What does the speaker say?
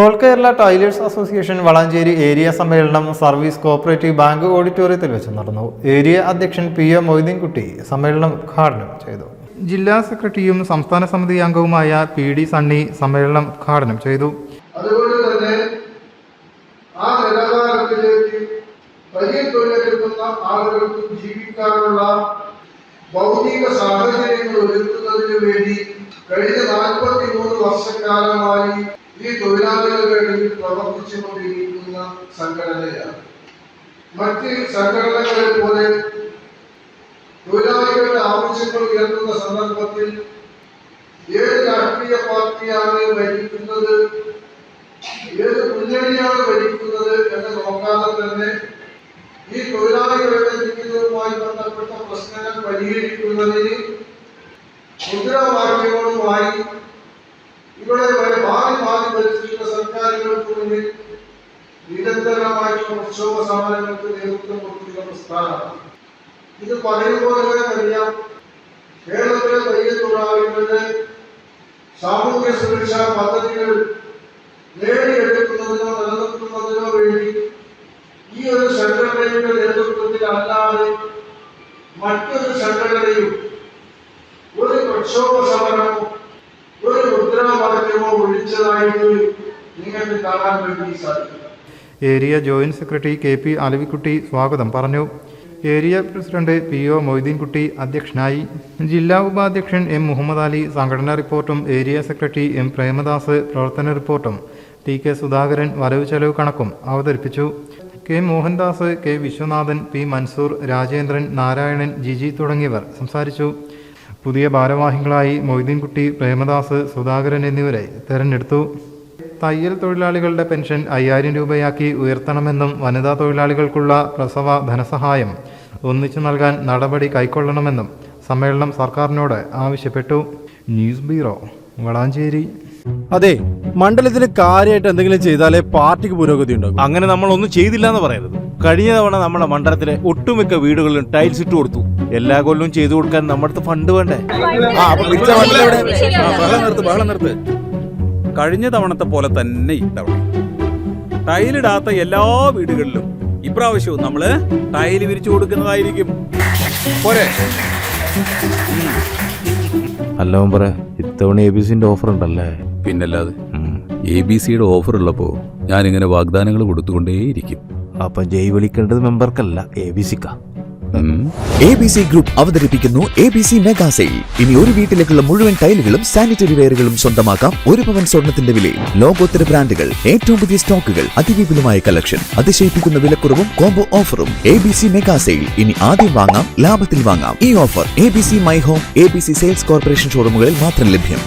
All Kerala tailors association Valanchery area സമ്മേളനം service cooperative bank ഓഡിറ്റോറിയത്തിൽ വെച്ച് നടന്നു. ഏരിയ അധ്യക്ഷൻ PO മൊയ്തീൻകുട്ടി സമ്മേളനം ഉദ്ഘാടനം ചെയ്തു. ജില്ലാ സെക്രട്ടറിയും സംസ്ഥാന സമിതി അംഗവുമായ PD സണ്ണി സമ്മേളനം ഉദ്ഘാടനം ചെയ്തു. അതുകൊണ്ട് തന്നെ ആ നിലവാരത്തിലേക്ക് വലിയ തൊഴിലെടുക്കുന്ന ആളുകൾക്ക് ജീവിക്കാനുള്ള ഭൗതിക സാഹചര്യങ്ങൾ ഒരുക്കുന്നതിന് വേണ്ടി കഴിഞ്ഞ 43 വർഷക്കാലമായി ഈ തൊഴിലാളികളുടെ ഇടയിൽ പ്രവർത്തിച്ചുകൊണ്ടിരിക്കുന്ന സംഘടനയാണ്. മറ്റ് സംഘടനകളെ പോലെ തൊഴിലാളികളുടെ ആവശ്യങ്ങൾ ഉയർത്തുന്ന സന്ദർഭത്തിൽ ഏത് രാഷ്ട്രീയ പാർട്ടിയാണ് ഭരിക്കുന്നത്, ഏത് മുന്നണിയാണ് ഭരിക്കുന്നത് എന്ന് നോക്കാതെ തന്നെ ഈ തൊഴിലാളികളുടെ ജീവിതവുമായി ബന്ധപ്പെട്ട പ്രശ്നങ്ങൾ പരിഹരിക്കുന്നതിന് മുദ്രാവാക്യങ്ങളുമായി ഇവിടെ മാറി മാറി ഭരിച്ചിട്ടുള്ള സർക്കാരുകൾക്ക് മുന്നിൽ നിരന്തരമായിട്ടുള്ള പ്രക്ഷോഭ സമരങ്ങൾക്ക് നേതൃത്വം കൊടുക്കുന്ന പ്രസ്ഥാനമാണ്. ഇത് പറയുമ്പോൾ അറിയാം, കേരളത്തിലെ വലിയ തൊഴിലാളികളുടെ സാമൂഹ്യ സുരക്ഷാ പദ്ധതികൾ നേടിയെടുക്കുന്നതിനോ നിലനിർത്തുന്നതിനോ വേണ്ടി ഈ ഒരു സംഘടനയുടെ നേതൃത്വത്തിൽ അല്ലാതെ മറ്റൊരു സംഘടനയും ഒരു പ്രക്ഷോഭ സമരമോ ഒരു മുദ്രാവാക്യമോ വിളിച്ചതായിട്ട് നിങ്ങൾക്ക് കാണാൻ വേണ്ടി സാധിക്കും. Area joint secretary KP Alavikutty സ്വാഗതം പറഞ്ഞു. ഏരിയ പ്രസിഡന്റ് PO മൊയ്തീൻകുട്ടി അധ്യക്ഷനായി. ജില്ലാ ഉപാധ്യക്ഷൻ M മുഹമ്മദ് അലി സംഘടനാ റിപ്പോർട്ടും ഏരിയ സെക്രട്ടറി M പ്രേമദാസ് പ്രവർത്തന റിപ്പോർട്ടും TK സുധാകരൻ വരവ് ചെലവ് കണക്കും അവതരിപ്പിച്ചു. K Mohandas, K Viswanathan, P Mansoor, Rajendran, Narayanan, Jiji തുടങ്ങിയവർ സംസാരിച്ചു. പുതിയ ഭാരവാഹികളായി മൊയ്തീൻകുട്ടി, പ്രേമദാസ്, സുധാകരൻ എന്നിവരെ തെരഞ്ഞെടുത്തു. തയ്യൽ തൊഴിലാളികളുടെ പെൻഷൻ 5000 രൂപയാക്കി ഉയർത്തണമെന്നും വനിതാ തൊഴിലാളികൾക്കുള്ള പ്രസവ ധനസഹായം ഒന്നിച്ചു നൽകാൻ നടപടി കൈക്കൊള്ളണമെന്നും സമ്മേളനം സർക്കാരിനോട് ആവശ്യപ്പെട്ടു. News bureau, Valanchery. അതെ, മണ്ഡലത്തിന് കാര്യമായിട്ട് എന്തെങ്കിലും ചെയ്താലേ പാർട്ടിക്ക് പുരോഗതി ഉണ്ടാകും. അങ്ങനെ നമ്മൾ ഒന്നും ചെയ്തില്ല എന്ന് പറയരുത്. കഴിഞ്ഞ തവണ നമ്മുടെ മണ്ഡലത്തിലെ ഒട്ടുമിക്ക വീടുകളിലും ടൈൽസ് ഇട്ട് കൊടുത്തു. എല്ലാ കൊല്ലവും ചെയ്തു കൊടുക്കാൻ നമ്മുടെ അടുത്ത് ഫണ്ട് വേണ്ടേ? ബഹളം നിർത്ത്. കഴിഞ്ഞ തവണത്തെ പോലെ തന്നെ ഇത്തവണ ടൈലിടാത്ത എല്ലാ വീടുകളിലും ഇപ്രാവശ്യവും നമ്മള് ടൈല് വിരിച്ചു കൊടുക്കുന്നതായിരിക്കും. പോരെ? അല്ല പറ, ഇത്തവണ ABCന്റെ ഓഫർ ഉണ്ടല്ലേ? പിന്നല്ലാതെ ABCയുടെ ഓഫർ ഉള്ളപ്പോ ഞാനിങ്ങനെ വാഗ്ദാനങ്ങൾ കൊടുത്തുകൊണ്ടേയിരിക്കും. അപ്പൊ ജയ് വിളിക്കേണ്ടത് മെമ്പർക്കല്ല, ABCക്കാ. ABC ഗ്രൂപ്പ് അവതരിപ്പിക്കുന്നു ABC മെഗാ സെയിൽ. ഇനി ഒരു വീട്ടിലേക്കുള്ള മുഴുവൻ ടൈലുകളും സാനിറ്ററി വെയറുകളും സ്വന്തമാക്കാം 1 പവൻ സ്വർണത്തിന്റെ വിലയിൽ. ലോകോത്തര ബ്രാൻഡുകൾ, ഏറ്റവും പുതിയ സ്റ്റോക്കുകൾ, അതിവിപുലമായ കളക്ഷൻ, അതിശയിപ്പിക്കുന്ന വിലക്കുറവും കോംബോ ഓഫറും. ABC mega sale. ഇനി ആദ്യം വാങ്ങാം, ലാഭത്തിൽ വാങ്ങാം. ഈ offer ABC my home, ABC sales corporation ഷോറൂമുകളിൽ മാത്രം ലഭ്യം.